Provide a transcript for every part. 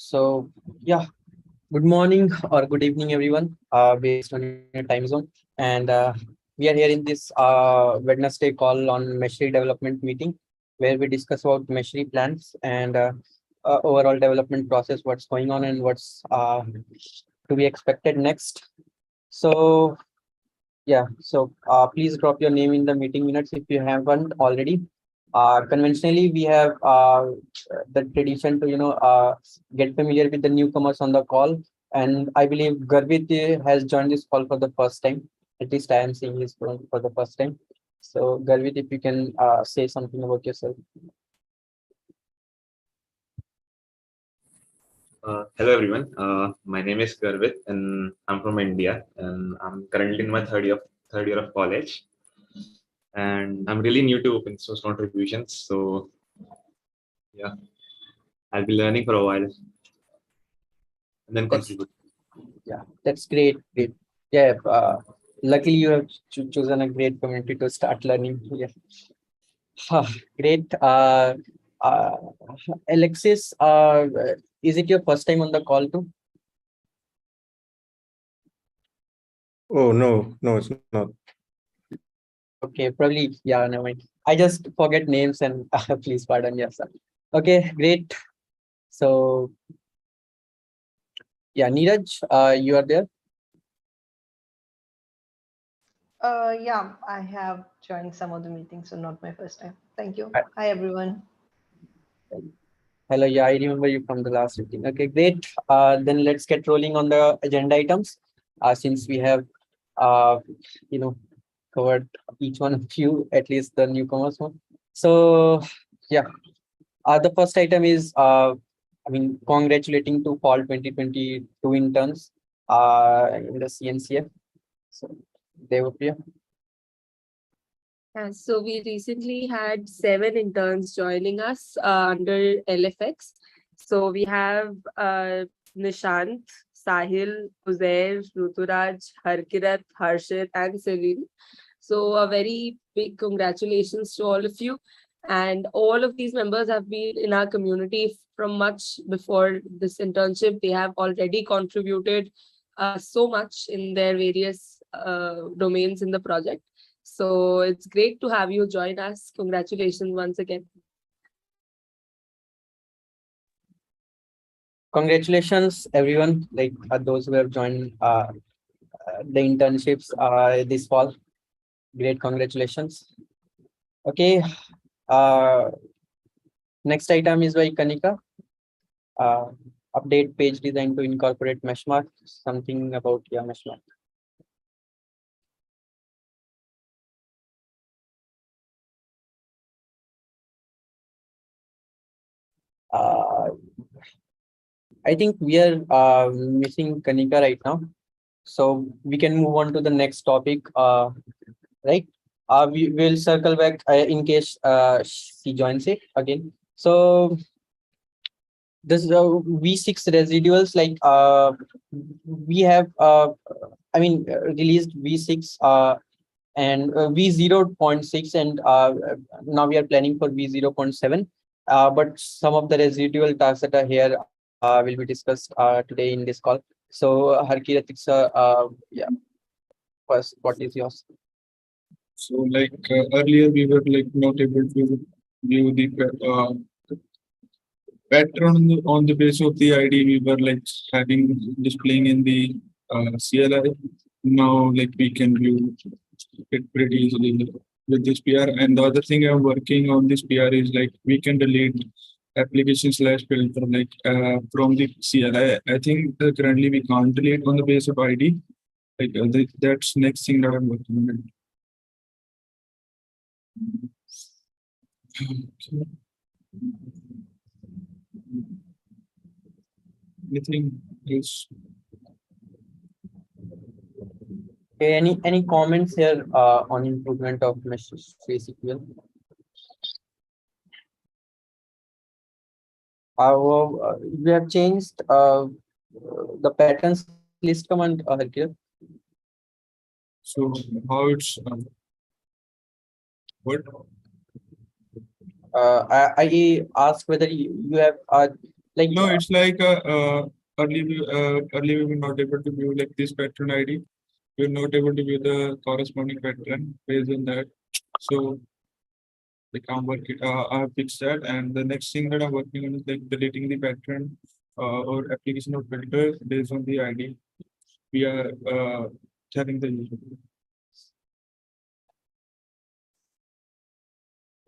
So, yeah, good morning or good evening, everyone, based on your time zone. And we are here in this Wednesday call on Meshery development meeting, where we discuss about Meshery plans and overall development process, what's going on and what's to be expected next. So, yeah, so please drop your name in the meeting minutes if you haven't already. Conventionally, we have the tradition to get familiar with the newcomers on the call, and I believe Garvit has joined this call for the first time. At least I am seeing his phone for the first time. So Garvit, if you can say something about yourself. Hello everyone. My name is Garvit and I'm from India and I'm currently in my third year of college. And I'm really new to open source contributions, so yeah, I'll be learning for a while and then That's contribute. Yeah, that's great. Great. Yeah. Luckily, you have chosen a great community to start learning. Yeah. Great. Uh, Alexis, is it your first time on the call too? Oh, no, it's not. Okay, probably. Yeah, never mind. I just forget names and please pardon yourself. Okay, great. So, yeah, Neeraj, you are there. Yeah, I have joined some of the meetings, so not my first time. Thank you. Hi. Hi, everyone. Hello, yeah, I remember you from the last meeting. Okay, great. Then let's get rolling on the agenda items. Since we have, uh, you know, covered each one of you, at least the newcomers one. So, yeah, the first item is, congratulating to fall 2022 interns in the CNCF. So, Devapriya. So we recently had 7 interns joining us under LFX. So we have Nishant, Sahil, Uzair, Ruturaj, Harkirat, Harshit, and Cyril. So a very big congratulations to all of you. And all of these members have been in our community from much before this internship. They have already contributed so much in their various domains in the project. So it's great to have you join us. Congratulations once again. Congratulations, everyone, like those who have joined the internships this fall. Great, congratulations. Okay, uh, next item is by Kanika. Uh, Update page design to incorporate Meshmark. Something about Meshmark. Uh, I think we are missing Kanika right now. So we can move on to the next topic, right? We will circle back in case she joins it again. So this V6 residuals, like we have, released V6 and V0.6, and now we are planning for V0.7. But some of the residual tasks that are here will be discussed today in this call. So, Harkirat, yeah, first, what is yours? So, earlier, we were not able to view the pattern on the base of the ID. We were having displaying in the CLI. Now, we can view it pretty easily with this PR. And the other thing I'm working on this PR is we can delete application slash filter from the CLI. I think that currently we can't delete on the base of ID. That's next thing that I'm working on. Anything else? Okay, any comments here on improvement of Meshery SQL? We have changed the patterns list command, Harkirat. So how it's what? I asked whether you have Like No, it's like earlier we were not able to view like this pattern ID. We were not able to view the corresponding pattern based on that. So like I have fixed that, and the next thing that I'm working on is like deleting the pattern or application of filter based on the ID we are telling the user.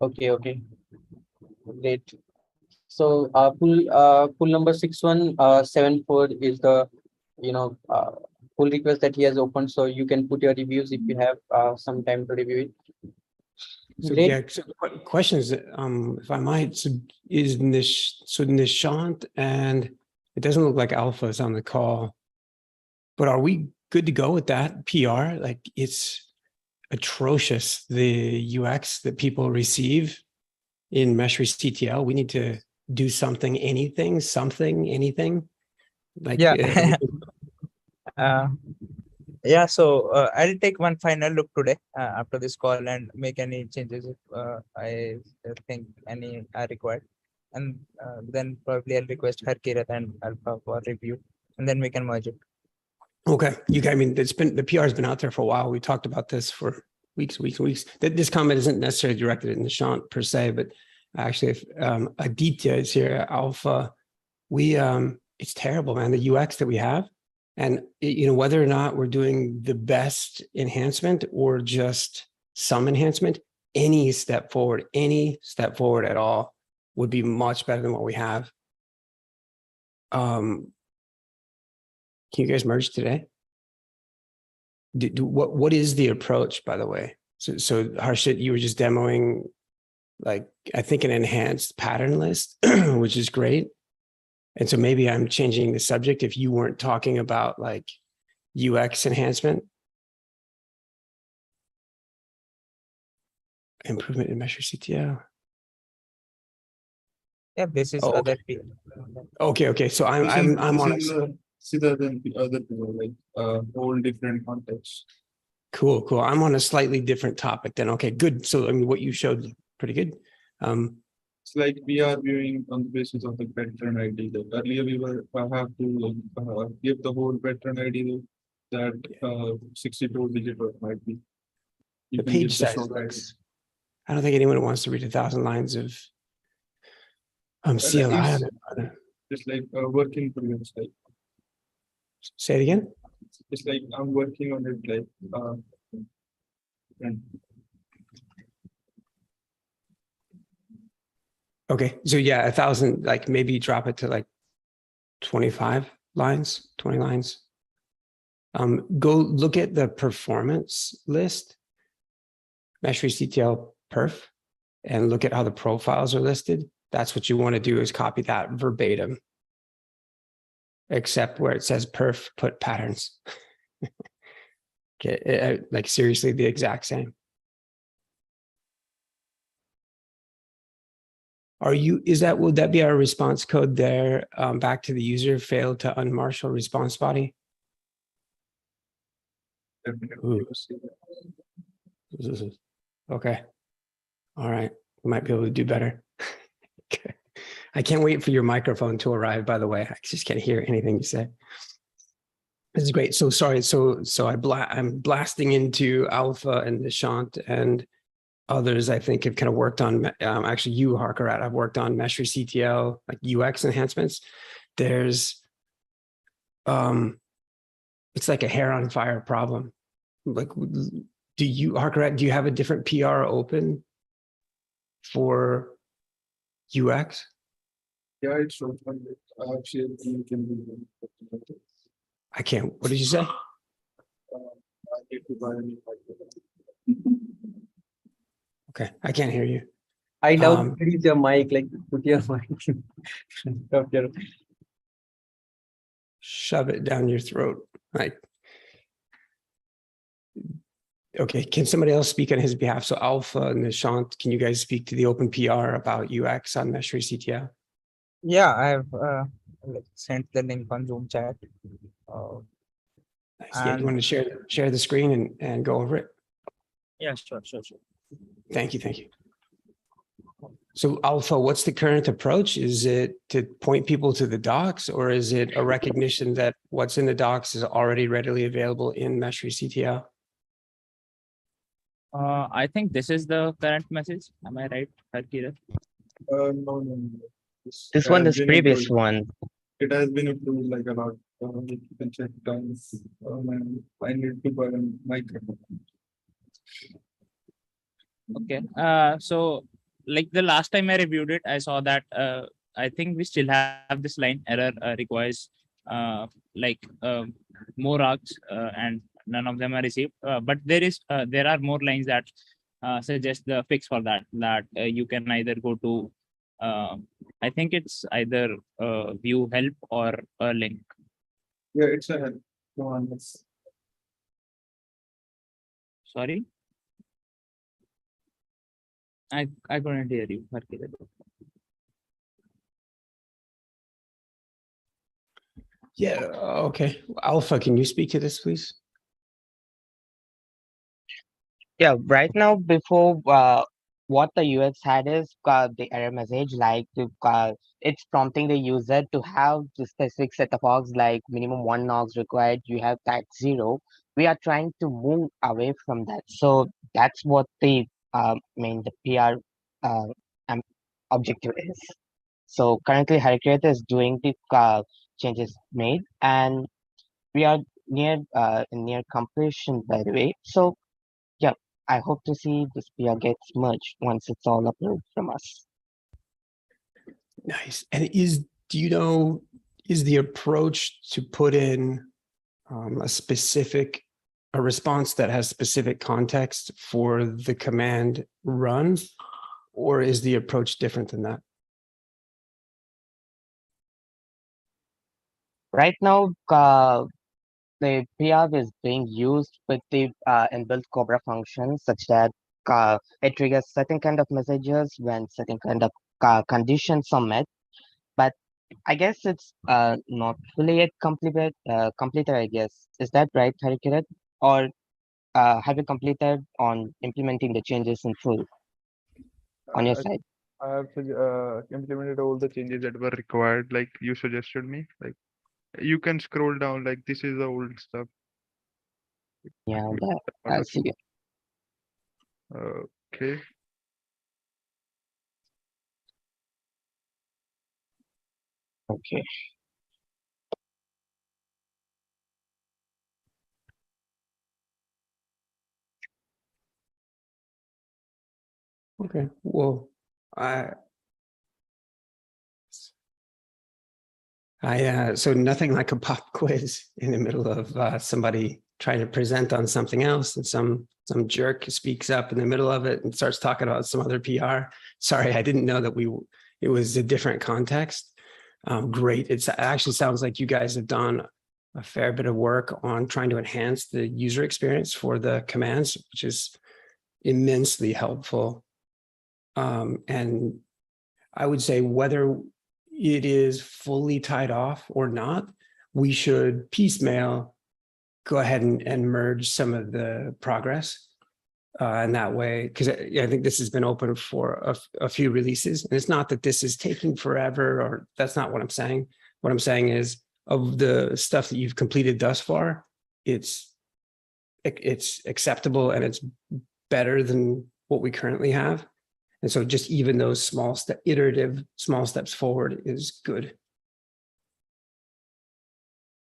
okay, great. So pull number 6174 is the pull request that he has opened. So you can put your reviews if you have some time to review it. So Great. yeah, so questions, if I might, so is Nishant and it doesn't look like Alpha is on the call, but are we good to go with that PR? Like it's atrocious, the UX that people receive in Meshery CTL. We need to do something, anything. Like Yeah. uh, yeah, so I'll take one final look today after this call and make any changes if I think any are required. And then probably I'll request Harkirat and Alpha for review, and then we can merge it. Okay, I mean, the PR has been out there for a while. We talked about this for weeks. This comment isn't necessarily directed at Nishant per se, but actually, if Aditya is here at Alpha, it's terrible, man. The UX that we have, and whether or not we're doing the best enhancement or just some enhancement, any step forward at all would be much better than what we have. Can you guys merge today? What is the approach, by the way? So Harshit, you were just demoing, like, I think an enhanced pattern list, which is great. And so maybe I'm changing the subject if you weren't talking about like UX enhancement. Improvement in Meshery CTL. Yeah, this is Oh, other okay. PR. Okay. So I'm on Similar than the other people, like whole different context. cool. I'm on a slightly different topic then. Okay, good. So I mean, what you showed pretty good. It's like we are viewing on the basis of the pattern ID. That earlier we were have to give the whole pattern ID that 62-digit might be. You The can page give the size short ID. looks. I don't think anyone wants to read 1,000 lines of CLI on it. It's like working progress. Like Say it again. it's like I'm working on it. Like and Okay, so yeah, 1,000. Like maybe drop it to like 25 lines, 20 lines. Go look at the performance list, Meshery CTL perf, and look at how the profiles are listed. That's what you want to do, is copy that verbatim, except where it says perf, put patterns. Okay, like seriously, the exact same. Would that be our response code there? Back to the user, failed to unmarshal response body. Ooh. Okay. All right. We might be able to do better. Okay. I can't wait for your microphone to arrive, by the way. I just can't hear anything you say. This is great. So sorry. So I'm blasting into Alpha and Nishant and others. I think have kind of worked on, actually you, Harkarat, I've worked on Meshery CTL, like UX enhancements. There's, it's like a hair on fire problem. Like, Harkarat, do you have a different PR open for UX? yeah, it's open. Actually, you can do. I can't. What did you say? I need to buy a new microphone. Okay, I can't hear you. I doubt it is your mic. Like put your mic. Stop your. Shove it down your throat. Like, okay, can somebody else speak on his behalf? So Alpha and Nishant, can you guys speak to the open PR about UX on Meshery CTL? Yeah, I have sent the link on Zoom chat. Nice. Yeah, you want to share the screen and go over it? Yeah, sure. Thank you. So Alpha, what's the current approach? Is it to point people to the docs, or is it a recognition that what's in the docs is already readily available in Meshery CTL? I think this is the current message. Am I right, Harkirat? No, no, no. This one has is been previous approved. one. It has been approved like a lot. You can check it out. I need to buy my. Okay. So like the last time I reviewed it, I saw that I think we still have this line error requires like more arcs and none of them are received. But there are more lines that suggest the fix for that you can either go to I think it's either view help or a link. Yeah, it's a help. No one else. Sorry. I couldn't hear you, Harkirat. Yeah, okay. Alpha, can you speak to this, please? Yeah, right now before what the UX had is the error message like it's prompting the user to have the specific set of args like minimum 1 nogs required. You have that 0. We are trying to move away from that. So that's what the the PR um, objective is. So currently Harikret is doing the changes made, and we are near completion by the way. So yeah, I hope to see this PR gets merged once it's all approved from us. Nice. And do you know, is the approach to put in a response that has specific context for the command run, or is the approach different than that? Right now, the PR is being used with the inbuilt Cobra function such that it triggers certain kind of messages when certain kind of conditions are met. But I guess it's not fully yet completed, I guess. Is that right, Harikirat? Or have you completed on implementing the changes in full on your side? I have implemented all the changes that were required, like you suggested me. Like you can scroll down, like this is the old stuff. Yeah, that, Not I a see it. Okay. Okay. Okay, well, so nothing like a pop quiz in the middle of somebody trying to present on something else, and some jerk speaks up in the middle of it and starts talking about some other PR. Sorry, I didn't know that it was a different context. Great. It actually sounds like you guys have done a fair bit of work on trying to enhance the user experience for the commands, which is immensely helpful. And I would say whether it is fully tied off or not, we should piecemeal go ahead and merge some of the progress in that way, because I think this has been open for a few releases, and it's not that this is taking forever, or that's not what I'm saying. What I'm saying is, of the stuff that you've completed thus far, it's acceptable and it's better than what we currently have. And so just even those iterative small steps forward is good.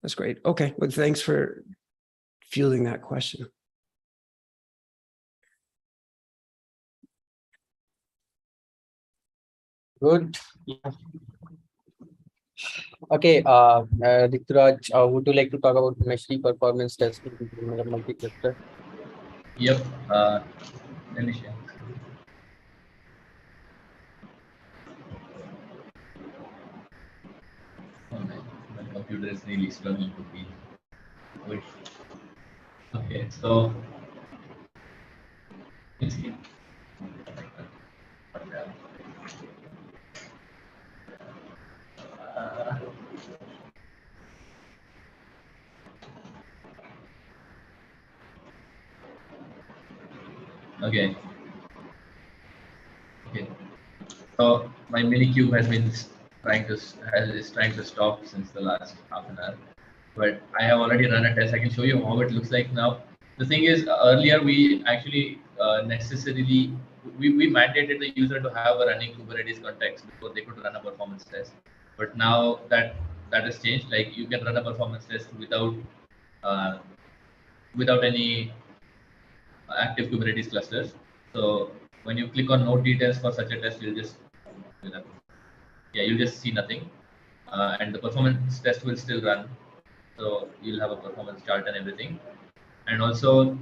That's great. Okay, well, thanks for fielding that question. Good. Yeah. Okay, Rituraj, would you like to talk about Meshery performance testing in multi-cluster? Yep. Let me share. Oh, my computer is really struggling to be. Wait. Okay, so it's here. Uh, okay. Okay. So my mini cube has been trying to stop since the last half an hour. But I have already run a test. I can show you how it looks like now. The thing is, earlier we actually necessarily we mandated the user to have a running Kubernetes context before they could run a performance test. But now that has changed. Like you can run a performance test uh, without any active Kubernetes clusters. So when you click on node details for such a test, you'll just see nothing, and the performance test will still run. So you'll have a performance chart and everything. And also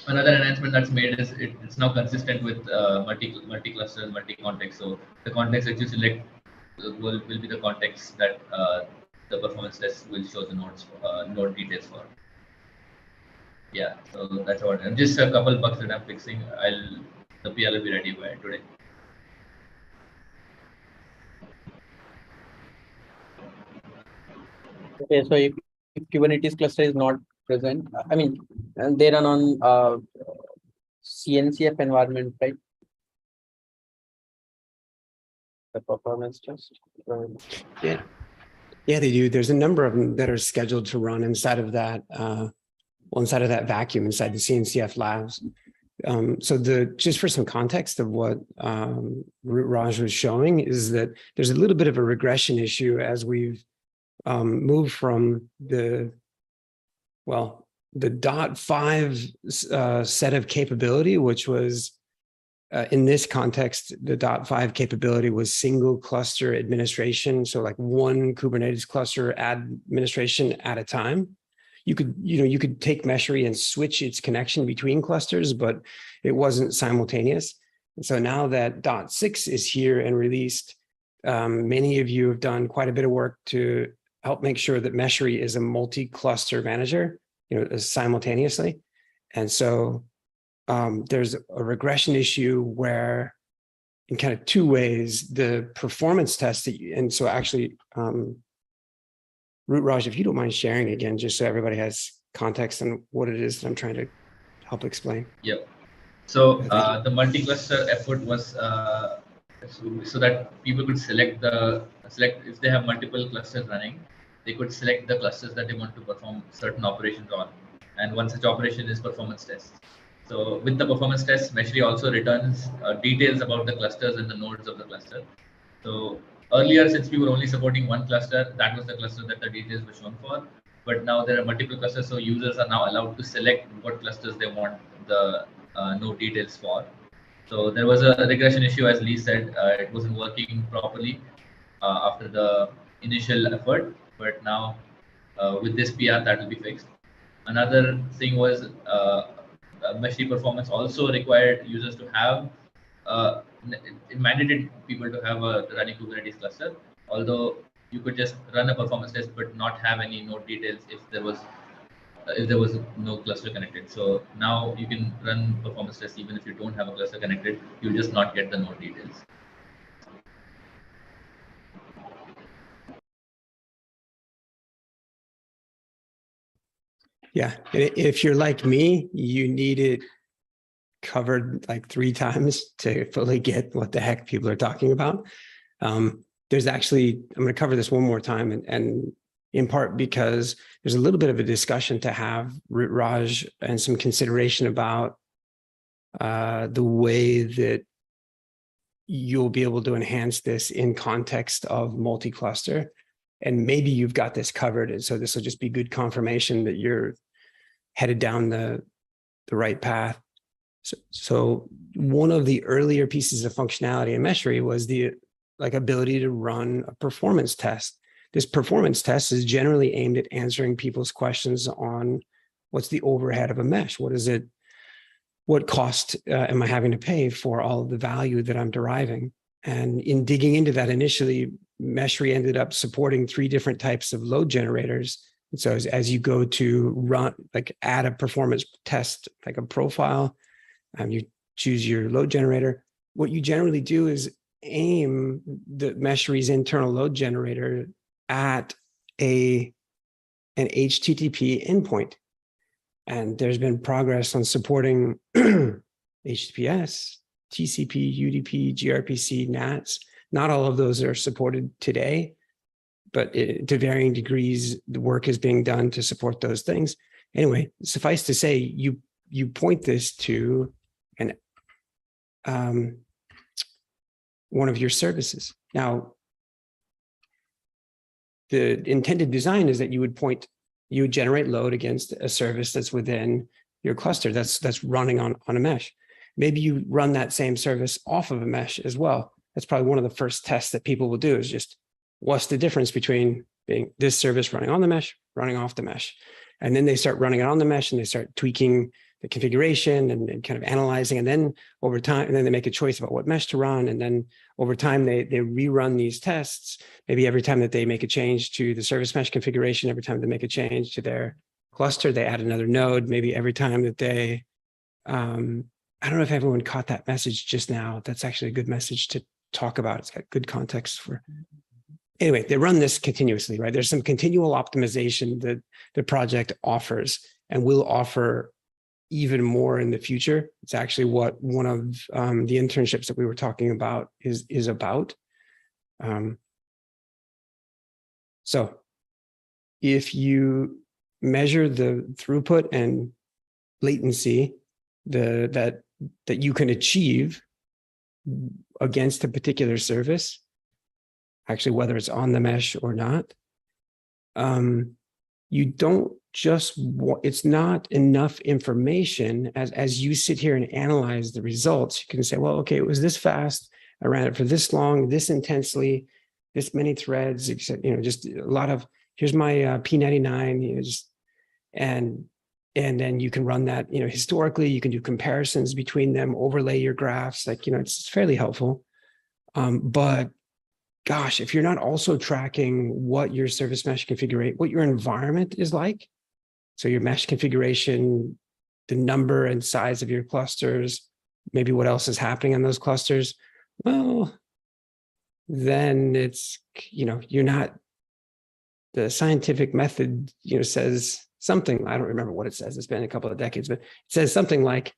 another enhancement that's made is it's now consistent with multi-cluster and multi-context. So the context that you select will be the context that the performance test will show the node details for. Yeah, so that's about it. Just a couple bugs that I'm fixing. The PR will be ready by today. Okay, so if Kubernetes cluster is not present, I mean, and they run on CNCF environment, right? The performance test. Yeah. Yeah, they do. There's a number of them that are scheduled to run inside of that, inside of that vacuum, inside the CNCF labs. So just for some context of what Raj was showing is that there's a little bit of a regression issue as we've moved from the .5 set of capability, which was in this context, the .5 capability was single cluster administration. So like one Kubernetes cluster administration at a time. You could take Meshery and switch its connection between clusters, but it wasn't simultaneous. And so now that .6 is here and released, many of you have done quite a bit of work to help make sure that Meshery is a multi-cluster manager, simultaneously. And so there's a regression issue where in kind of two ways, the performance test, and so actually, Raj, if you don't mind sharing again, just so everybody has context on what it is that I'm trying to help explain. Yep. So the multi-cluster effort was so that people could select if they have multiple clusters running, they could select the clusters that they want to perform certain operations on, and one such operation is performance test. So with the performance test, Meshery also returns details about the clusters and the nodes of the cluster. So earlier, since we were only supporting one cluster, that was the cluster that the details were shown for. But now there are multiple clusters, so users are now allowed to select what clusters they want the node details for. So there was a regression issue, as Lee said, it wasn't working properly after the initial effort, but now with this PR, that will be fixed. Another thing was Meshery performance also required users to have it mandated people to have a running Kubernetes cluster. Although you could just run a performance test but not have any node details if there was no cluster connected. So now you can run performance tests even if you don't have a cluster connected. You'll just not get the node details. Yeah, and if you're like me, you need it covered like 3 times to fully get what the heck people are talking about. There's actually, I'm going to cover this one more time, and in part because there's a little bit of a discussion to have, Raj, and some consideration about the way that you'll be able to enhance this in context of multi-cluster. And maybe you've got this covered, and so this will just be good confirmation that you're headed down the right path. So one of the earlier pieces of functionality in Meshery was the ability to run a performance test. This performance test is generally aimed at answering people's questions on what's the overhead of a mesh? What is it? What cost am I having to pay for all of the value that I'm deriving? And in digging into that initially, Meshery ended up supporting 3 different types of load generators. And so as you go to run, add a performance test, like a profile, you choose your load generator. What you generally do is aim the Meshery's internal load generator at an HTTP endpoint. And there's been progress on supporting HTTPS, TCP, UDP, gRPC, NATs. Not all of those are supported today, but to varying degrees, the work is being done to support those things. Anyway, suffice to say, you point this to one of your services. Now, the intended design is that you would generate load against a service that's within your cluster that's running on a mesh. Maybe you run that same service off of a mesh as well. That's probably one of the first tests that people will do, is just what's the difference between being this service running on the mesh, running off the mesh. And then they start running it on the mesh and they start tweaking the configuration and kind of analyzing. And then over time, and then they make a choice about what mesh to run. And then over time, they rerun these tests. Maybe every time that they make a change to the service mesh configuration, every time they make a change to their cluster, they add another node. Maybe every time that they, I don't know if everyone caught that message just now. That's actually a good message to talk about. It's got good context for. Anyway, they run this continuously, right? There's some continual optimization that the project offers and will offer even more in the future. It's actually what one of the internships that we were talking about is about. So if you measure the throughput and latency that you can achieve against a particular service, actually whether it's on the mesh or not, you don't just, it's not enough information as you sit here and analyze the results. You can say, well, okay, it was this fast, I ran it for this long, this intensely, this many threads, except, just a lot of, here's my P99, and then you can run that, historically, you can do comparisons between them, overlay your graphs, it's fairly helpful. But gosh, if you're not also tracking what your service mesh configuration, what your environment is like, so your mesh configuration, the number and size of your clusters, maybe what else is happening on those clusters, well, then it's, you're not, the scientific method, says something, I don't remember what it says, it's been a couple of decades, but it says something like,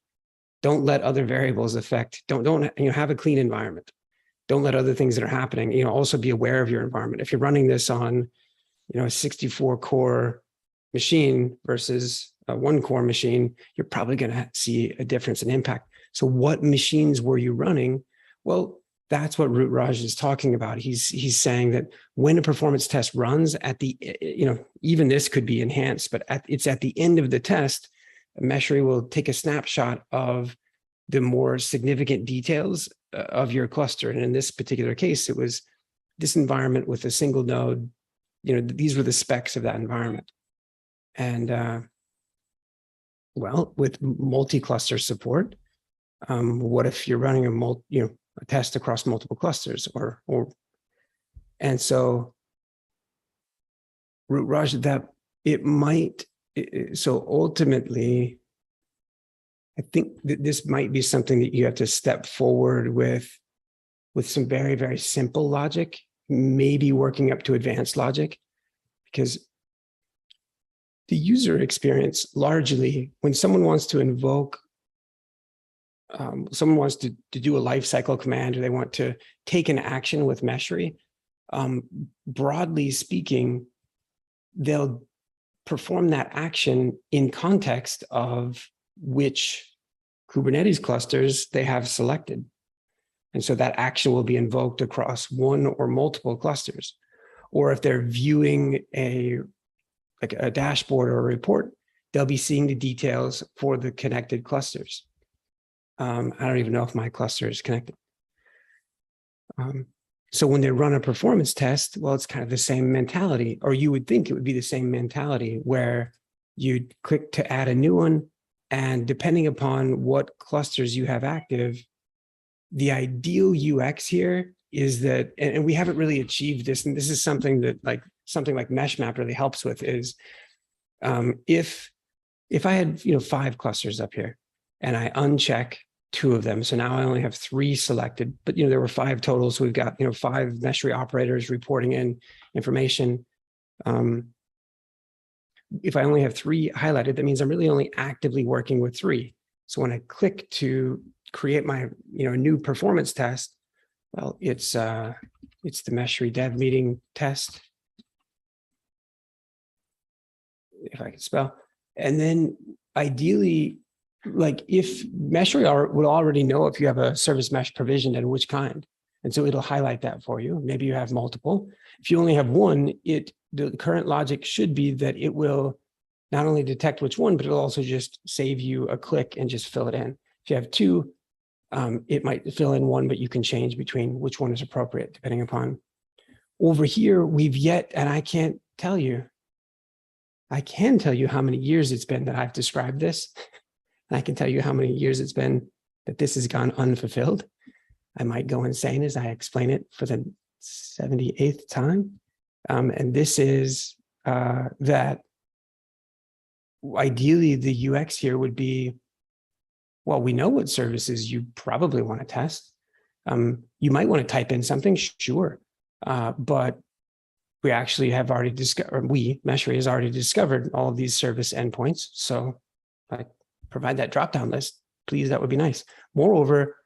don't let other variables affect, don't have a clean environment. Don't let other things that are happening, also be aware of your environment. If you're running this on, a 64 core machine versus a 1 core machine, you're probably going to see a difference in impact. So what machines were you running? Well, that's what Rutraj is talking about. He's saying that when a performance test runs at the, even this could be enhanced, but it's at the end of the test, Meshery will take a snapshot of the more significant details of your cluster. And in this particular case, it was this environment with a single node, these were the specs of that environment. And well, with multi-cluster support, what if you're running a test across multiple clusters and so Rutraj, that it might, so ultimately, I think that this might be something that you have to step forward with some very, very simple logic, maybe working up to advanced logic, because the user experience largely, when someone wants to invoke, someone wants to do a lifecycle command, or they want to take an action with Meshery, broadly speaking, they'll perform that action in context of which Kubernetes clusters they have selected. And so that action will be invoked across one or multiple clusters. Or if they're viewing a dashboard or a report, they'll be seeing the details for the connected clusters. I don't even know if my cluster is connected. So when they run a performance test, well, it's kind of the same mentality, or you would think it would be the same mentality where you'd click to add a new one. And depending upon what clusters you have active, the ideal UX here is that, and we haven't really achieved this, and this is something that something like MeshMap really helps with, is if I had 5 clusters up here and I uncheck 2 of them, so now I only have 3 selected, but there were 5 total, so we've got 5 Meshery operators reporting in information. If I only have 3 highlighted, that means I'm really only actively working with 3. So when I click to create my, new performance test, well, it's the Meshery dev meeting test, if I can spell. And then ideally, like if Meshery would already know if you have a service mesh provisioned and which kind. And so it'll highlight that for you. Maybe you have multiple. If you only have one, the current logic should be that it will not only detect which one, but it'll also just save you a click and just fill it in. If you have two, it might fill in one, but you can change between which one is appropriate depending upon. Over here, we've yet, and I can't tell you, I can tell you how many years it's been that I've described this. I can tell you how many years it's been that this has gone unfulfilled. I might go insane as I explain it for the 78th time. And this is that ideally the UX here would be, well, we know what services you probably want to test. You might want to type in something, sure. But we actually have already discovered, Meshery has already discovered all of these service endpoints. So provide that drop-down list, please, that would be nice. Moreover,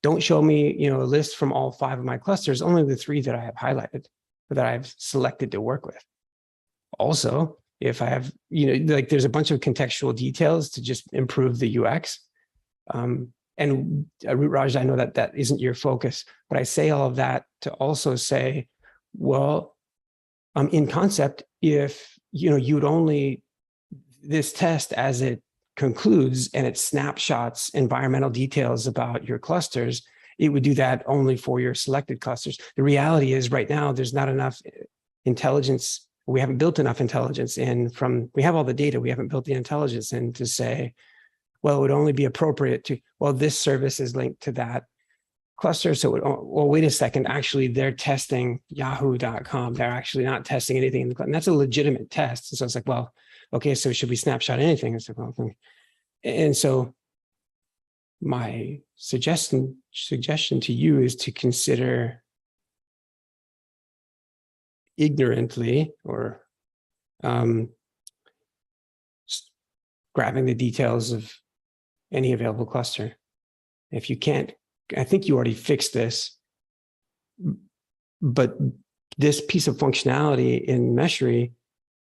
don't show me, a list from all 5 of my clusters, only the 3 that I have highlighted, or that I've selected to work with. Also, if I have, there's a bunch of contextual details to just improve the UX. And Raj, I know that isn't your focus, but I say all of that to also say, well, in concept, if, you'd only, this test as it concludes and it snapshots environmental details about your clusters, it would do that only for your selected clusters. The reality is right now, there's not enough intelligence. We haven't built enough intelligence we have all the data. We haven't built the intelligence in to say, well, it would only be appropriate to, well, this service is linked to that cluster. So, well, wait a second, actually they're testing yahoo.com. They're actually not testing anything. And that's a legitimate test. And so it's like, well, okay, so should we snapshot anything? It's like, well, and so my suggestion to you is to consider ignorantly or grabbing the details of any available cluster. If you can't, I think you already fixed this, but this piece of functionality in Meshery,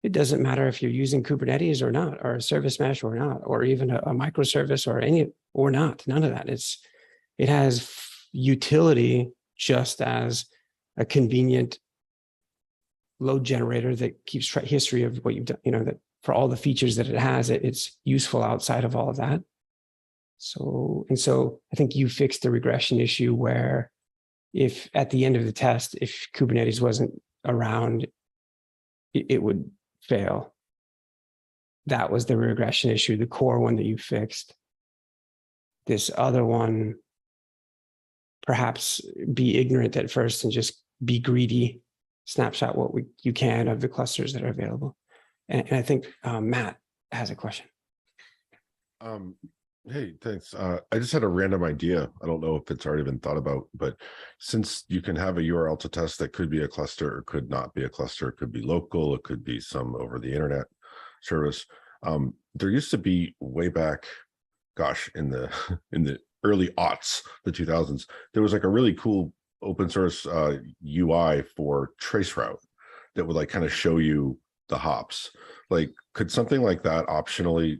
it doesn't matter if you're using Kubernetes or not, or a service mesh or not, or even a microservice or not, none of that. It has utility just as a convenient load generator that keeps history of what you've done, that for all the features that it has, it's useful outside of all of that. So I think you fixed the regression issue where if at the end of the test, if Kubernetes wasn't around, it would fail. That was the regression issue, the core one that you fixed. This other one, perhaps be ignorant at first and just be greedy, snapshot what you can of the clusters that are available. And I think Matt has a question. Hey, thanks. I just had a random idea. I don't know if it's already been thought about, but since you can have a URL to test that could be a cluster or could not be a cluster, it could be local, it could be some over the internet service. There used to be way back, gosh, in the early aughts, the 2000s, there was like a really cool open source UI for traceroute that would kind of show you the hops. Could something like that optionally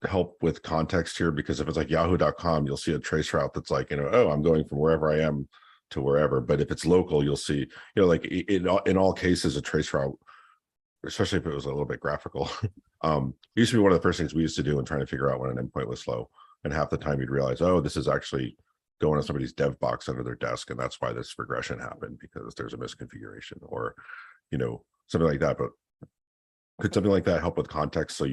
help with context here? Because if it's like yahoo.com, you'll see a trace route that's like, oh, I'm going from wherever I am to wherever. But if it's local, you'll see, in all cases, a trace route, especially if it was a little bit graphical. It used to be one of the first things we used to do in trying to figure out when an endpoint was slow. And half the time you'd realize, oh, this is actually going to somebody's dev box under their desk. And that's why this regression happened, because there's a misconfiguration or, something like that. But could something like that help with context? So,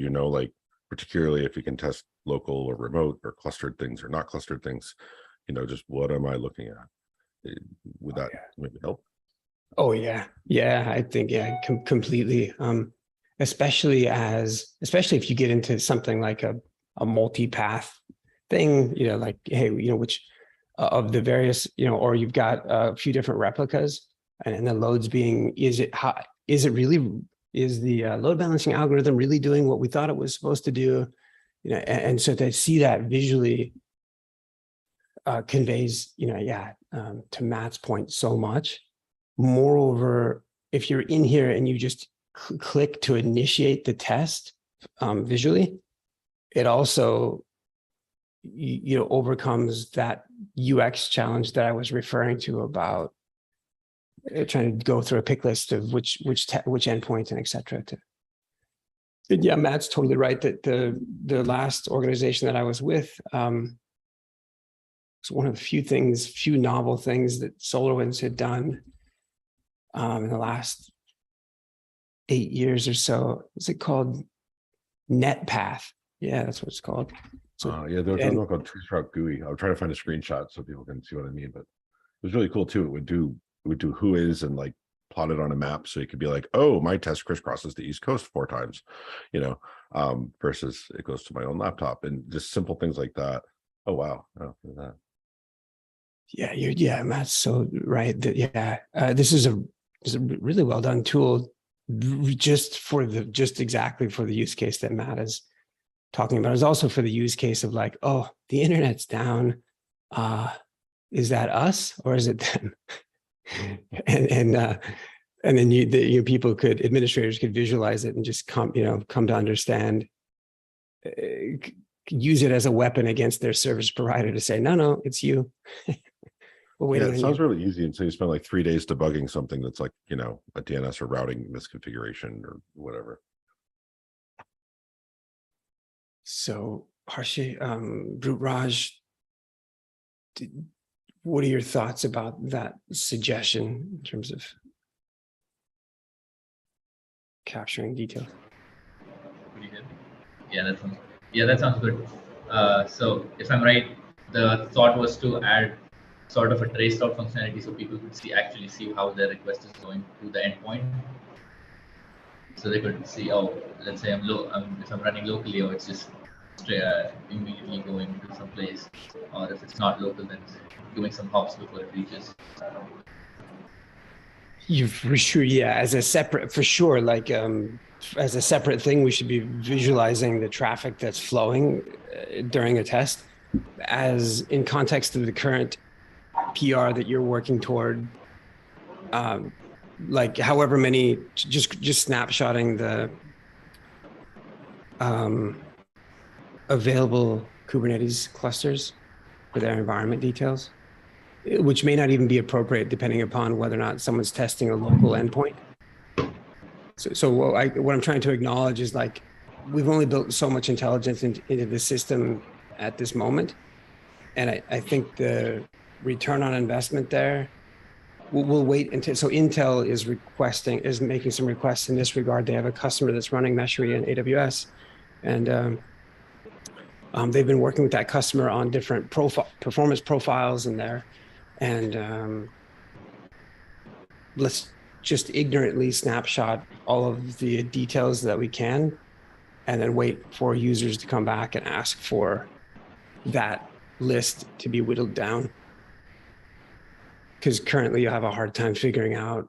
particularly if you can test local or remote or clustered things or not clustered things, just what am I looking at? Would that maybe help? Oh yeah. I think, completely. Especially if you get into something like a multi-path thing, hey, which of the various, or you've got a few different replicas and the loads being, is the load balancing algorithm really doing what we thought it was supposed to do? And so to see that visually, conveys, to Matt's point so much. Moreover, if you're in here and you just click to initiate the test visually, it also overcomes that UX challenge that I was referring to about trying to go through a pick list of which endpoint and et cetera. And yeah, Matt's totally right that the last organization that I was with was one of the few novel things that SolarWinds had done in the last 8 years or so. Is it called NetPath? Yeah, that's what it's called. So, yeah, there was one called Traceroute GUI. I'll try to find a screenshot so people can see what I mean, but it was really cool too. It would do who is and like plot it on a map, so you could be like, oh, my test crisscrosses the East Coast 4 times, versus it goes to my own laptop, and just simple things like that. Oh wow, that. Yeah, Matt's so right. This is a really well done tool, just exactly for the use case that Matt is talking about. It's also for the use case of like, oh, the internet's down. Is that us or is it them? and then administrators could visualize it and just come to understand, use it as a weapon against their service provider to say, no, it's you. We're waiting Yeah, it on sounds you. really easy until you spend like 3 days debugging something that's like, a DNS or routing misconfiguration or whatever. So Harshi, Raj, what are your thoughts about that suggestion in terms of capturing details? Pretty good. Yeah, that sounds good. So if I'm right, the thought was to add sort of a trace route functionality so people could actually see how their request is going to the endpoint. So they could see, oh, let's say if I'm running locally, or it's just immediately going to some place, or if it's not local, then it's doing some hops before it reaches. For sure, yeah. As a separate, for sure, like as a separate thing, we should be visualizing the traffic that's flowing during a test, as in context of the current PR that you're working toward. Like however many, just snapshotting the available Kubernetes clusters for their environment details, which may not even be appropriate depending upon whether or not someone's testing a local endpoint. So what I'm trying to acknowledge is like, we've only built so much intelligence into the system at this moment. And I think the return on investment there, we'll wait until, so Intel is making some requests in this regard. They have a customer that's running Meshery in AWS, and they've been working with that customer on different performance profiles in there. And let's just ignorantly snapshot all of the details that we can, and then wait for users to come back and ask for that list to be whittled down. Because currently you have a hard time figuring out,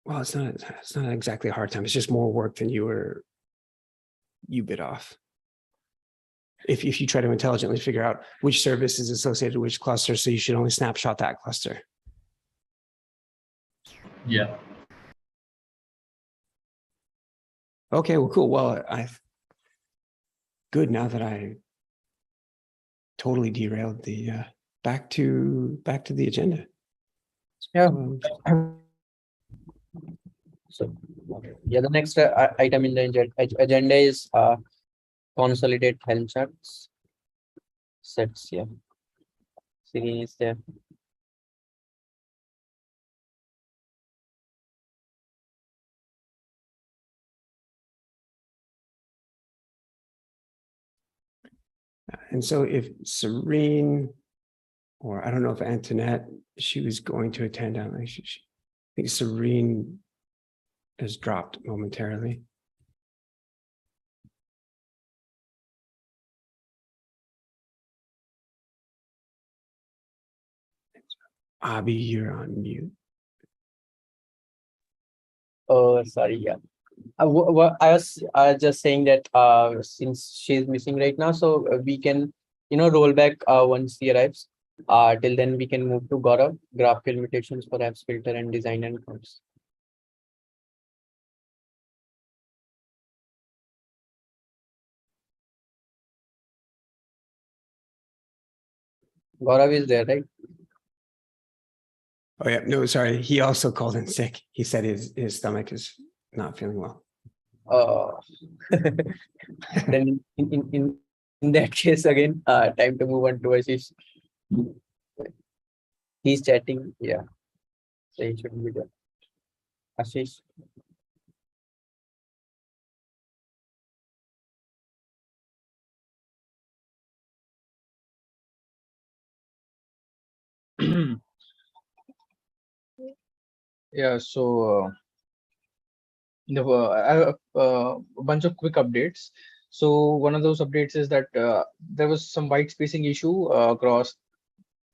well, it's not exactly a hard time. It's just more work than you bit off. If you try to intelligently figure out which service is associated with which cluster, so you should only snapshot that cluster. Yeah. Okay, well, cool. Well, good now that I totally derailed the back to the agenda. Yeah. So yeah, the next item in the agenda is consolidate Helm charts. Sets, yeah. Serene is there. And so if Serene, or I don't know if Antoinette, she was going to attend. I think Serene has dropped momentarily. Abby, you're on mute. Oh, sorry, yeah. I was just saying that since she's missing right now, so we can roll back once he arrives. Till then, we can move to Gaurav, graphical mutations for apps, filter, and design and codes. Gaurav is there, right? Oh yeah, no, sorry. He also called in sick. He said his stomach is not feeling well. Then in that case again, time to move on to Ashish. He's chatting. Yeah, so he should be there. Ashish. Yeah, so I have a bunch of quick updates. So one of those updates is that there was some white spacing issue across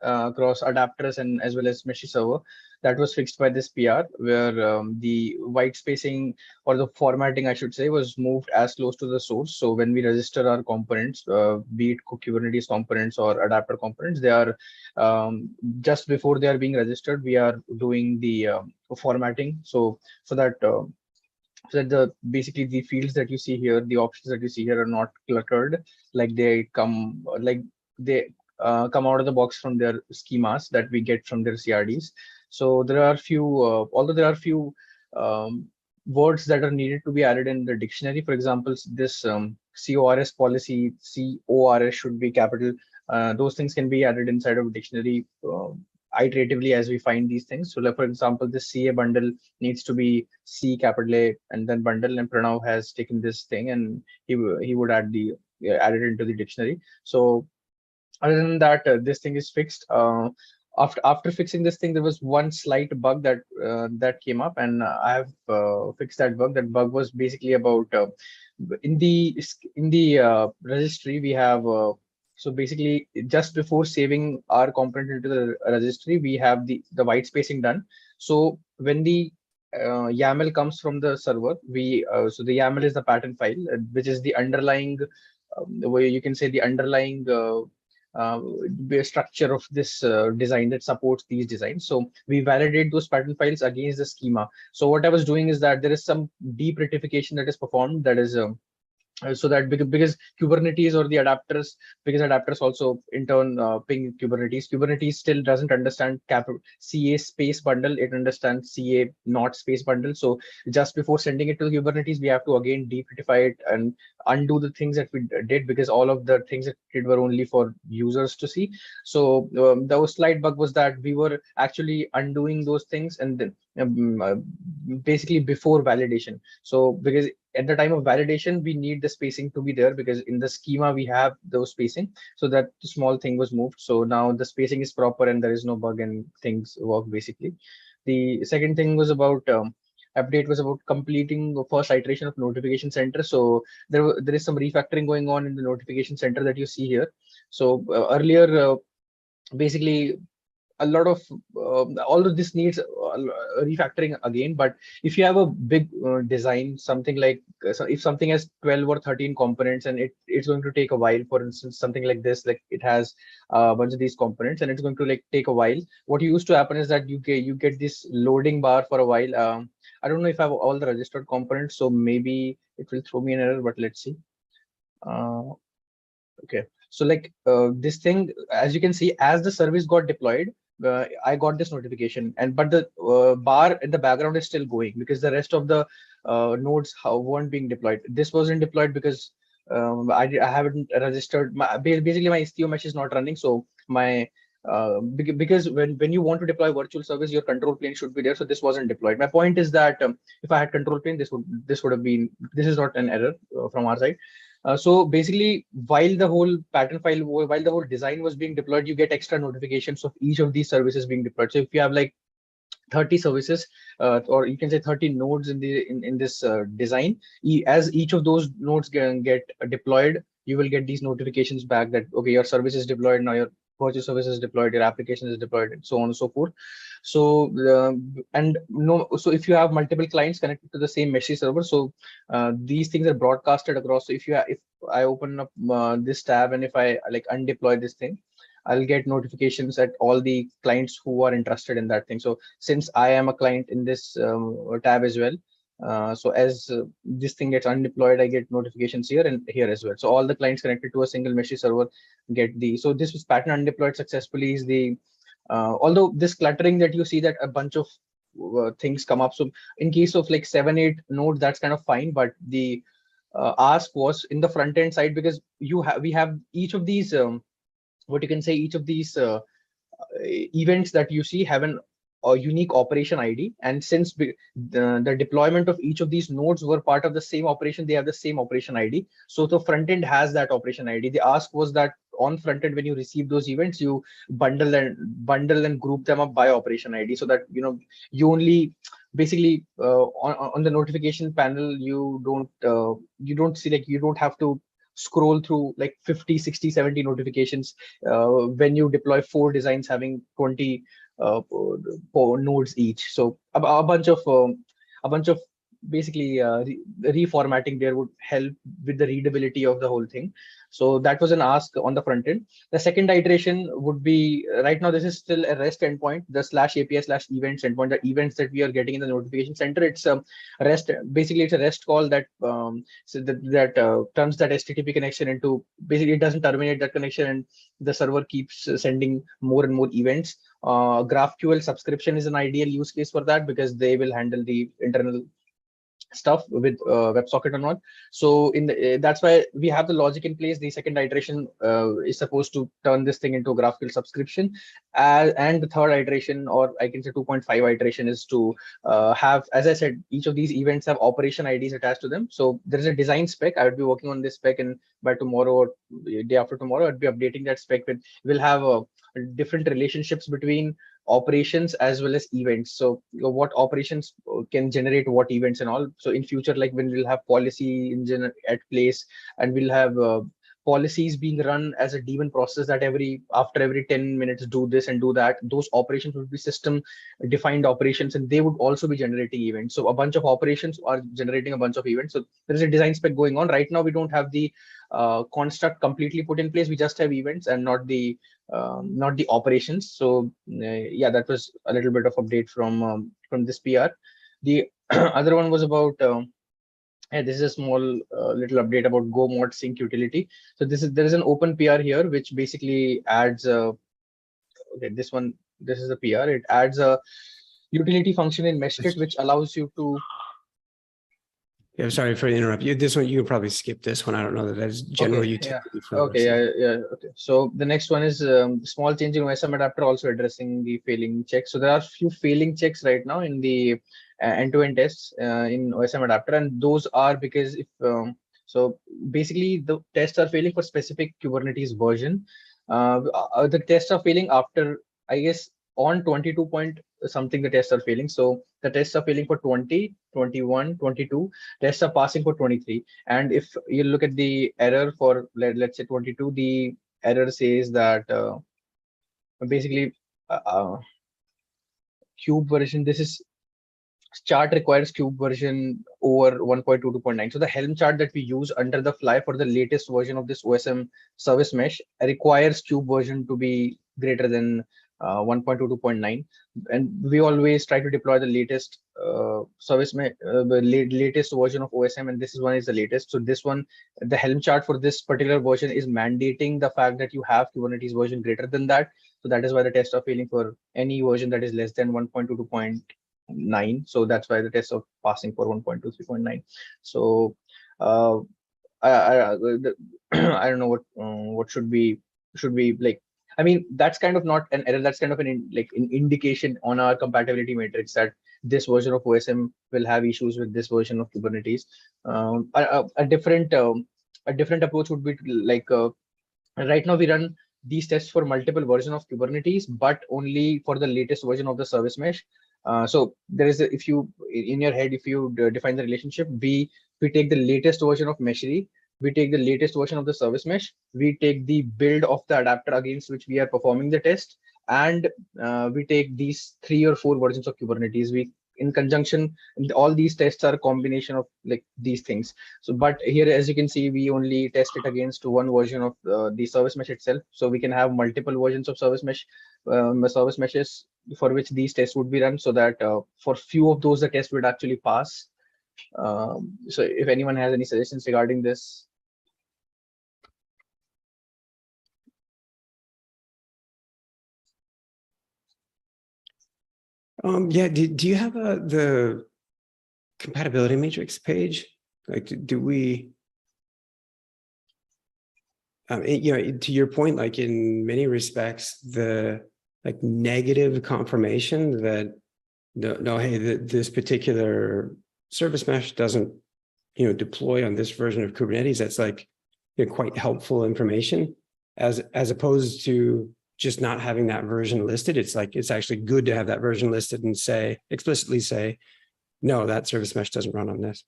adapters and as well as Meshery server that was fixed by this PR, where the white spacing or the formatting, I should say, was moved as close to the source. So when we register our components, be it Kubernetes components or adapter components, they are just before they are being registered, we are doing the formatting. So that the basically the fields that you see here, the options that you see here are not cluttered, like they come out of the box from their schemas that we get from their CRDs. So there are few, although there are few words that are needed to be added in the dictionary. For example, this CORS policy, CORS should be capital. Those things can be added inside of a dictionary iteratively as we find these things. So like, for example, this CA bundle needs to be C capital A and then bundle, and Pranav has taken this thing and he would add it into the dictionary. So other than that, this thing is fixed. After fixing this thing, there was one slight bug that came up, and I have fixed that bug. That bug was basically about in the registry we have. So basically, just before saving our component into the registry, we have the white spacing done. So when the YAML comes from the server, so the YAML is the pattern file, which is the underlying, where you can say the underlying structure of this design that supports these designs. So we validate those pattern files against the schema. So what I was doing is that there is some deep rectification that is performed, that is so that because Kubernetes or the adapters, because adapters also in turn ping Kubernetes still doesn't understand CA space bundle, it understands CA not space bundle. So just before sending it to Kubernetes, we have to again decryptify it and undo the things that we did, because all of the things that we did were only for users to see. So the slight bug was that we were actually undoing those things and then basically before validation. So because at the time of validation, we need the spacing to be there, because in the schema we have those spacing. So that small thing was moved. So now the spacing is proper and there is no bug and things work basically. The second thing was about update was about completing the first iteration of notification center. So there is some refactoring going on in the notification center that you see here. So earlier, basically a lot of all of this needs refactoring again. But if you have a big design, something like so if something has 12 or 13 components and it's going to take a while, for instance, something like this, like it has a bunch of these components and it's going to like take a while. What used to happen is that you get this loading bar for a while. I don't know if I have all the registered components, so maybe it will throw me an error, but let's see. Okay, so like this thing, as you can see, as the service got deployed, I got this notification, but the bar in the background is still going because the rest of the nodes weren't being deployed. This wasn't deployed because I haven't registered. Basically, my Istio mesh is not running, so my because when you want to deploy virtual service, your control plane should be there. So this wasn't deployed. My point is that if I had control plane, this would have been. This is not an error from our side. So basically, while the whole pattern file, while the whole design was being deployed, you get extra notifications of each of these services being deployed. So if you have like 30 services, or you can say 30 nodes in this design, as each of those nodes get deployed, you will get these notifications back that okay, your service is deployed now. Your virtual service is deployed, your application is deployed, and so on and so forth. So so if you have multiple clients connected to the same Meshery server, so these things are broadcasted across. So if I open up this tab and if I like undeploy this thing, I'll get notifications at all the clients who are interested in that thing. So since I am a client in this tab as well, so as this thing gets undeployed, I get notifications here and here as well. So all the clients connected to a single Meshery server get the. So this was pattern undeployed successfully is the. Although this cluttering that you see that a bunch of things come up. So in case of like 7-8 nodes, that's kind of fine. But the ask was in the front end side because we have each of these. What you can say, each of these events that you see have a unique operation ID, and since the deployment of each of these nodes were part of the same operation, they have the same operation ID. So the front end has that operation ID. The ask was that on front end, when you receive those events, you bundle and group them up by operation ID, so that you only basically on the notification panel you don't see, like, you don't have to scroll through like 50, 60, 70 notifications when you deploy 4 designs having 20 nodes each. So a bunch of basically reformatting there would help with the readability of the whole thing. So that was an ask on the front end. The second iteration would be, right now this is still a REST endpoint, the /API/events endpoint, the events that we are getting in the notification center. It's a REST, basically it's a REST call that turns that HTTP connection into, basically it doesn't terminate that connection and the server keeps sending more and more events. GraphQL subscription is an ideal use case for that because they will handle the internal stuff with WebSocket or not. So that's why we have the logic in place. The second iteration is supposed to turn this thing into a GraphQL subscription, and the third iteration, or I can say 2.5 iteration, is to have, as I said, each of these events have operation IDs attached to them. So there is a design spec. I would be working on this spec, and by tomorrow or day after tomorrow, I'd be updating that spec. We'll have different relationships between operations as well as events. So what operations can generate what events and all. So in future, like when we'll have policy engine at place, and we'll have policies being run as a daemon process that after every 10 minutes do this and do that, those operations would be system defined operations, and they would also be generating events. So a bunch of operations are generating a bunch of events. So there is a design spec going on right now. We don't have the construct completely put in place. We just have events and not the operations. So yeah, that was a little bit of update from this PR. The other one was about this is a small little update about Go mod sync utility. So there is an open PR here which basically adds okay, this is the PR. It adds a utility function in Meshkit which allows you to. Yeah, sorry for interrupt you. This one, you can probably skip this one. I don't know that that's general utility. Okay. So the next one is small change in OSM adapter, also addressing the failing checks. So there are a few failing checks right now in the end-to-end tests in OSM adapter, and those are because if so basically the tests are failing for specific Kubernetes version. The tests are failing after, I guess, on 22 point something the tests are failing. So the tests are failing for 20, 21, 22. Tests are passing for 23. And if you look at the error for let's say 22, the error says that basically cube version, this is chart requires cube version over 1.22.9. So the Helm chart that we use under the fly for the latest version of this OSM service mesh requires cube version to be greater than 1.22.9, and we always try to deploy the latest latest version of OSM, and this is the latest. So this one, the Helm chart for this particular version is mandating the fact that you have Kubernetes version greater than that. So that is why the tests are failing for any version that is less than 1.22.9. So that's why the tests are passing for 1.23.9. So I don't know what should be like. I mean, that's kind of not an error. That's kind of an indication on our compatibility matrix that this version of OSM will have issues with this version of Kubernetes. A different approach would be like right now we run these tests for multiple versions of Kubernetes, but only for the latest version of the service mesh. So there is if you in your head, if you define the relationship, we take the latest version of Meshery we take the latest version of the service mesh, we take the build of the adapter against which we are performing the test, and we take these 3 or 4 versions of Kubernetes. We in conjunction, all these tests are a combination of like these things. So, but here, as you can see, we only test it against one version of the service mesh itself. So we can have multiple versions of service meshes for which these tests would be run, so that for few of those the test would actually pass. So if anyone has any suggestions regarding this. Yeah, do you have the compatibility matrix page? Like, do we, you know, to your point, like in many respects, the like negative confirmation that no, hey, this particular service mesh doesn't, you know, deploy on this version of Kubernetes. That's like, you know, quite helpful information, as opposed to just not having that version listed. It's like, it's actually good to have that version listed and say, explicitly say, no, that service mesh doesn't run on this.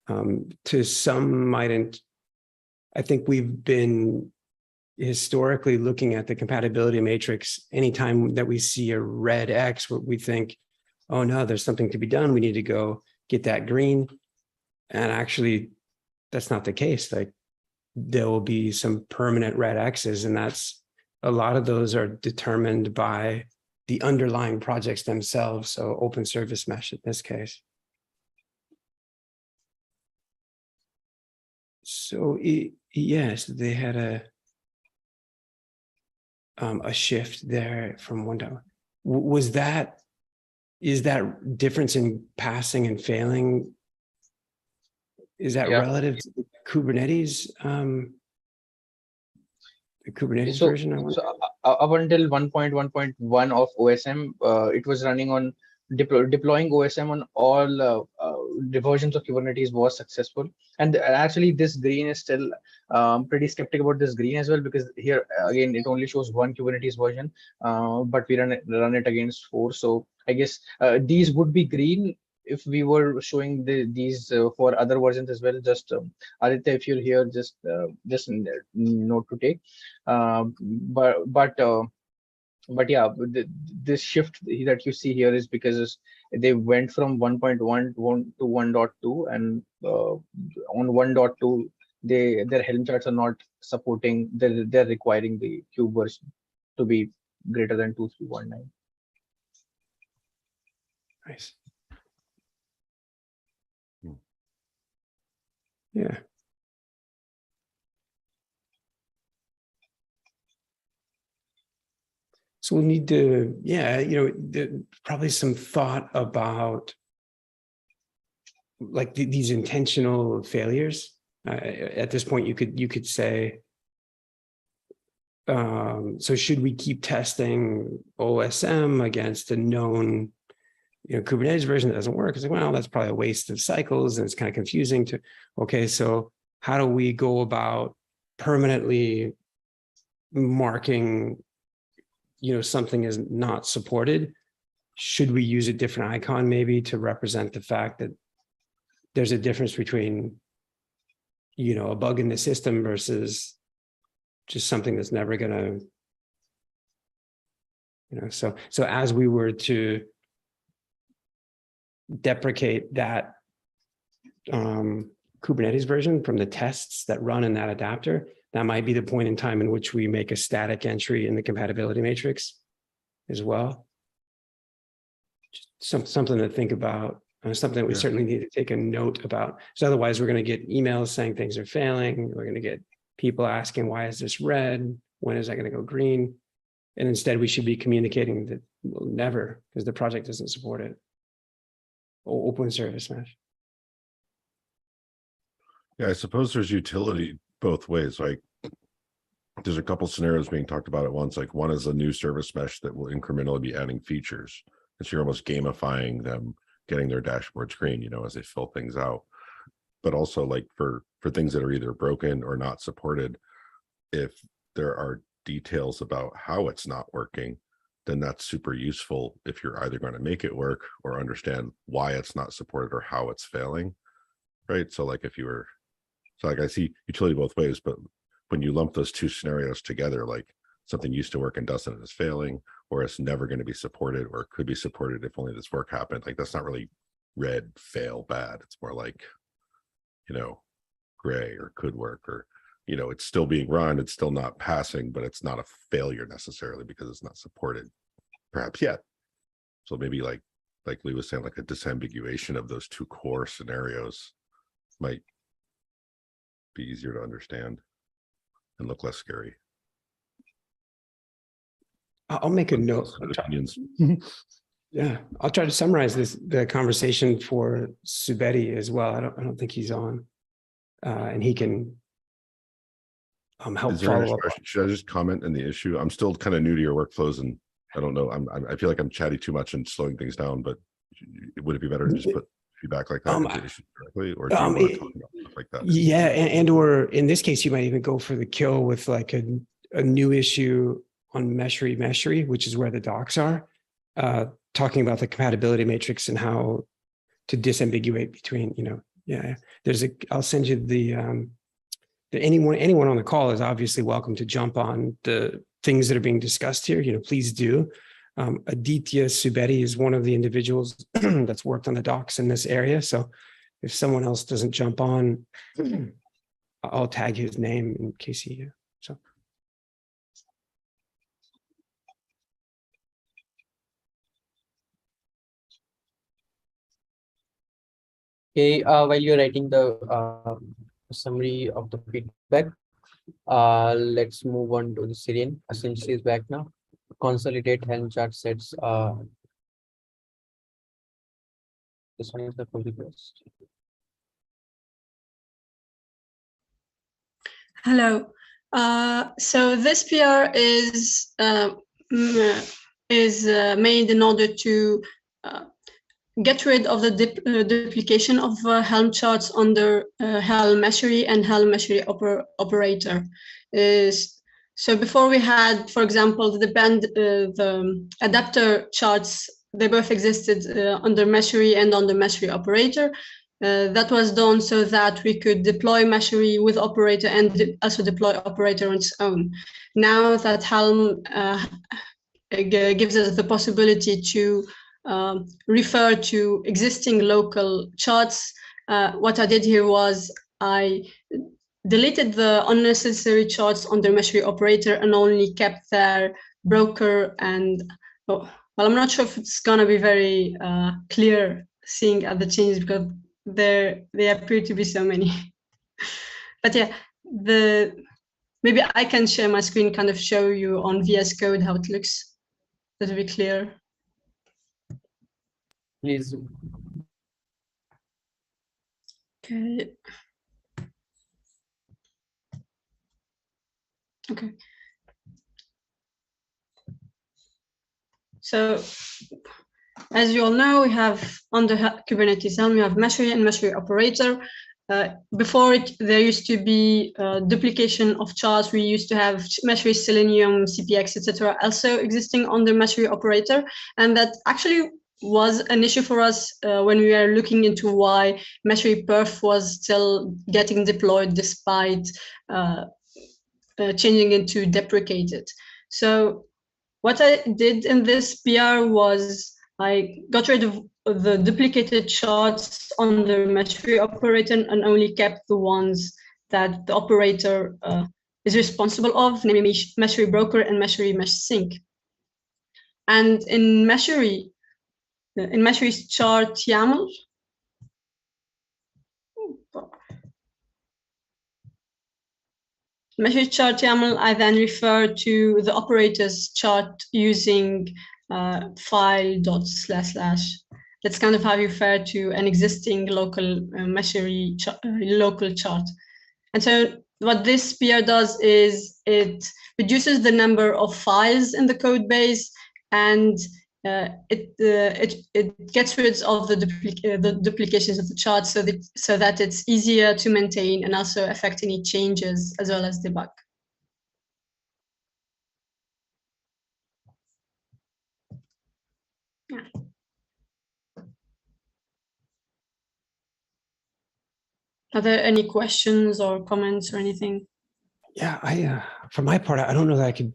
To some mightn't, I think we've been historically looking at the compatibility matrix. Anytime that we see a red X, we think, oh no, there's something to be done. We need to go get that green. And actually, that's not the case. Like, there will be some permanent red X's, and that's, a lot of those are determined by the underlying projects themselves. So open service mesh in this case. So yes, they had a shift there from one to, was that, is that difference in passing and failing, is that relative to the Kubernetes? The Kubernetes version? Up until 1.1.1 of OSM, it was running on deploying OSM on all versions of Kubernetes was successful. And actually, this green is still pretty skeptical about this green as well, because here again it only shows one Kubernetes version, but we run it against 4. So I guess these would be green if we were showing these for other versions as well. Just Aditya, if you're here, just note to take. But yeah, this shift that you see here is because they went from 1.1 to 1.2, and on 1.2 their Helm charts are not supporting. They're requiring the cube version to be greater than 2319. Nice. Yeah. So we'll need to, yeah, you know, probably some thought about like these intentional failures. At this point, you could say, so should we keep testing OSM against a known, you know, Kubernetes version that doesn't work? It's like, well, that's probably a waste of cycles, and it's kind of confusing to, okay, so how do we go about permanently marking, you know, something is not supported? Should we use a different icon maybe to represent the fact that there's a difference between, you know, a bug in the system versus just something that's never going to, you know, so as we were to deprecate that Kubernetes version from the tests that run in that adapter, that might be the point in time in which we make a static entry in the compatibility matrix as well. Just something to think about, something that we certainly need to take a note about. So otherwise, we're going to get emails saying things are failing. We're going to get people asking, why is this red? When is that going to go green? And instead, we should be communicating that we'll never, because the project doesn't support it. Open service mesh. Yeah, I suppose there's utility both ways. Like, there's a couple scenarios being talked about at once. Like, one is a new service mesh that will incrementally be adding features. And so you're almost gamifying them getting their dashboard screen, you know, as they fill things out. But also, like, for things that are either broken or not supported, if there are details about how it's not working, then that's super useful if you're either going to make it work or understand why it's not supported or how it's failing, right? So like if you were So like I see utility both ways, but when you lump those two scenarios together, like something used to work and doesn't and is failing, or it's never going to be supported, or it could be supported if only this work happened, like that's not really red, fail, bad. It's more like, you know, gray or could work, or, you know, it's still being run, it's still not passing, but it's not a failure necessarily because it's not supported perhaps yet. So maybe like Lee was saying, like a disambiguation of those two core scenarios might be easier to understand and look less scary. I'll make a note. Opinions. Yeah, I'll try to summarize the conversation for Subedi as well. I don't think he's on, and he can help Is there an follow up. should I just comment on the issue? I'm still kind of new to your workflows, and I don't know. I feel like I'm chatty too much and slowing things down. But would it be better to just put feedback like that into issues directly, or do you want to talk about stuff like that? Yeah, and or in this case, you might even go for the kill with like a new issue on Meshery, which is where the docs are, talking about the compatibility matrix and how to disambiguate between, you know, yeah. I'll send you the anyone on the call is obviously welcome to jump on the things that are being discussed here. You know, please do. Aditya Subedi is one of the individuals that's worked on the docs in this area. So if someone else doesn't jump on, I'll tag his name in case he, so. Okay, while you're writing the summary of the feedback, let's move on to the Syrian. Essentially is back now. Consolidate Helm chart sets. This one is the full request. Hello. So this PR is made in order to get rid of the duplication of Helm charts under Helm Meshery and Helm Meshery operator. So before we had, for example, the adapter charts, they both existed under Meshery and under Meshery operator. That was done so that we could deploy Meshery with operator and also deploy operator on its own. Now that Helm gives us the possibility to refer to existing local charts, what I did here was I deleted the unnecessary charts on the Meshery operator and only kept their broker and, well, I'm not sure if it's gonna be very clear seeing other changes because they appear to be so many. But yeah, maybe I can share my screen, kind of show you on VS Code how it looks. That'll be clear. Please. Okay. Okay. So, as you all know, we have under Kubernetes Helm, we have Meshery and Meshery operator. Before it, there used to be duplication of charts. We used to have Meshery Selenium, CPX, etc., also existing under Meshery operator, and that actually was an issue for us when we were looking into why Meshery perf was still getting deployed despite changing into deprecated. So what I did in this PR was I got rid of the duplicated charts on the Meshery operator and only kept the ones that the operator is responsible of, namely Meshery broker and Meshery mesh sync. And in Meshery's chart YAML, Meshery chart YAML, I then refer to the operator's chart using file dot / That's kind of how you refer to an existing local Meshery local chart. And so what this PR does is it reduces the number of files in the code base, and it gets rid of the duplications of the chart so that it's easier to maintain and also affect any changes as well as debug. Yeah. Are there any questions or comments or anything? Yeah, for my part, I don't know that I could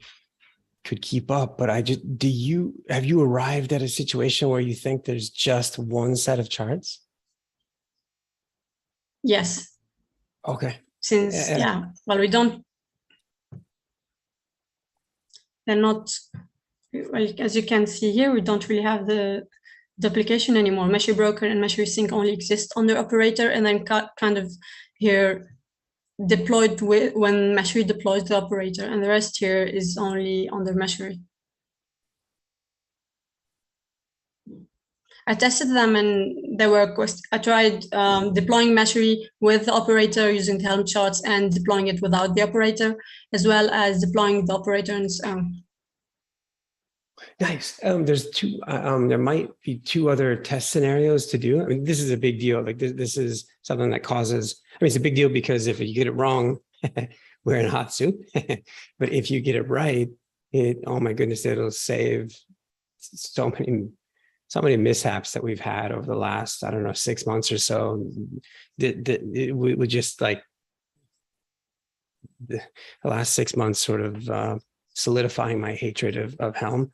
keep up, but have you arrived at a situation where you think there's just one set of charts? Yes. Okay. Since, And yeah, well, they're not, well, as you can see here, we don't really have the application anymore. Meshery broker and Meshery sync only exist on the operator, and then kind of here deployed when Meshery deploys the operator, and the rest here is only under Meshery. I tested them and they were, I tried deploying Meshery with the operator using the Helm charts and deploying it without the operator, as well as deploying the operator on its own. nice. There's two, there might be two other test scenarios to do. I mean, this is a big deal. Like this is something that causes, I mean, it's a big deal because if you get it wrong, we're in hot soup. But if you get it right, oh my goodness, it'll save so many mishaps that we've had over the last, I don't know, 6 months or so. We would just like the last 6 months sort of solidifying my hatred of Helm.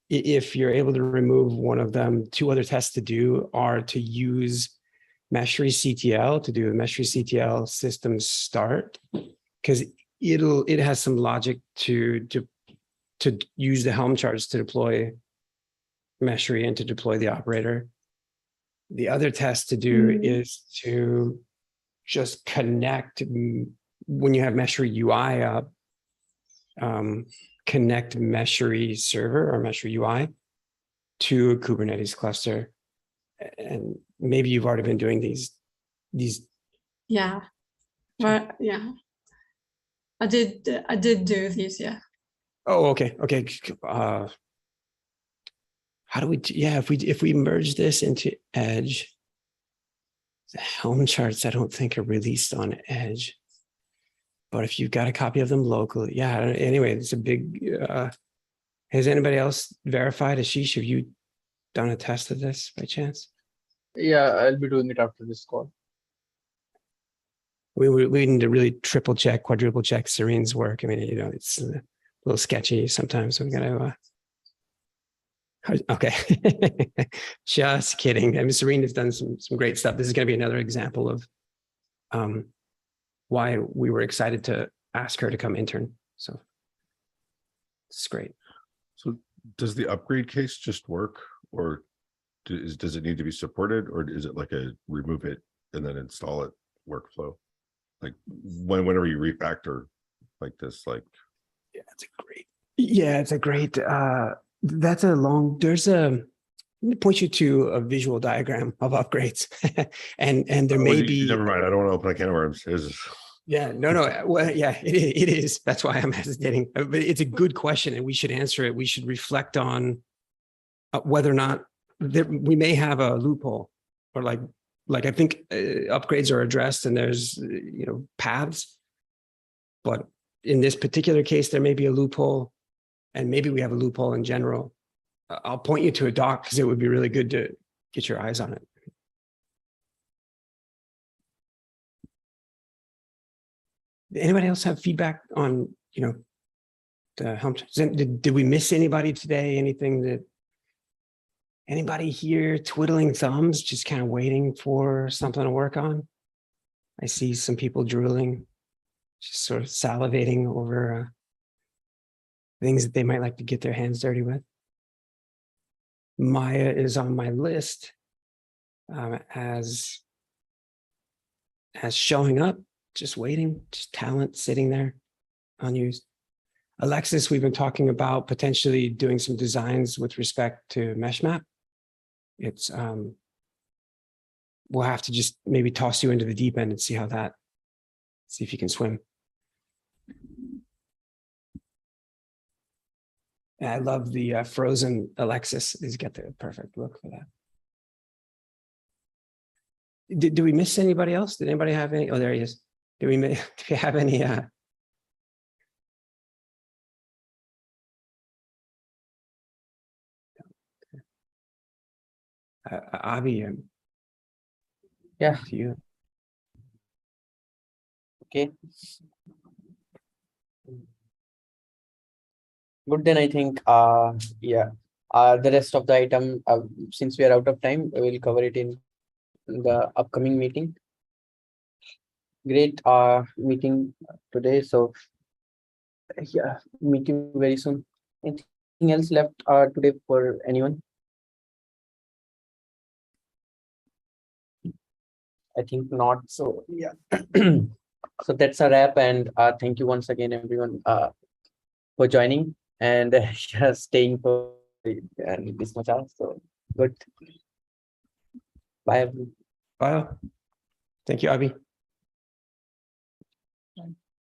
If you're able to remove one of them, two other tests to do are to use Meshery CTL to do a Meshery CTL system start, because it has some logic to use the Helm charts to deploy Meshery and to deploy the operator. The other test to do is to just connect when you have Meshery UI up, connect Meshery server or Meshery UI to a Kubernetes cluster. And maybe you've already been doing these. Yeah, well, yeah, I did do these, yeah. Oh, okay. How do we, yeah, if we merge this into Edge, the Helm charts, I don't think are released on Edge. But if you've got a copy of them locally, yeah, anyway, it's a big, has anybody else verified? Ashish, have you done a test of this by chance? Yeah, I'll be doing it after this call. We need to really triple check, quadruple check Serene's work. I mean, you know, it's a little sketchy sometimes. So we got to, okay. Just kidding. I mean, Serene has done some great stuff. This is going to be another example of why we were excited to ask her to come intern. So it's great. So does the upgrade case just work, or does it need to be supported, or is it like a remove it and then install it workflow? Like whenever you refactor like this, like it's a great that's a long, let me point you to a visual diagram of upgrades. and there may be, never mind, I don't want to open a can of worms. Yeah, no. Well, yeah, it is. That's why I'm hesitating. But it's a good question, and we should answer it. We should reflect on whether or not we may have a loophole, or like I think upgrades are addressed, and there's paths. But in this particular case, there may be a loophole, and maybe we have a loophole in general. I'll point you to a doc because it would be really good to get your eyes on it. Anybody else have feedback on, the Helm? Did we miss anybody today? Anything that anybody here twiddling thumbs, just kind of waiting for something to work on? I see some people drooling, just sort of salivating over things that they might like to get their hands dirty with. Maya is on my list as showing up, just waiting, just talent sitting there unused. Alexis, we've been talking about potentially doing some designs with respect to mesh map. It's we'll have to just maybe toss you into the deep end and see if you can swim. And I love the frozen Alexis. He's got the perfect look for that. Did we miss anybody else? Did anybody have any? Oh, there he is. Do we have any? Avi, Yeah. To you. Okay. Good, then I think yeah. The rest of the item, since we are out of time, we will cover it in the upcoming meeting. Great meeting today. So yeah, meet you very soon. Anything else left today for anyone? I think not. So yeah. So that's a wrap, and thank you once again, everyone, for joining and yeah, staying for and this much hours. So good. Bye, everyone. Bye. Thank you, Abhi.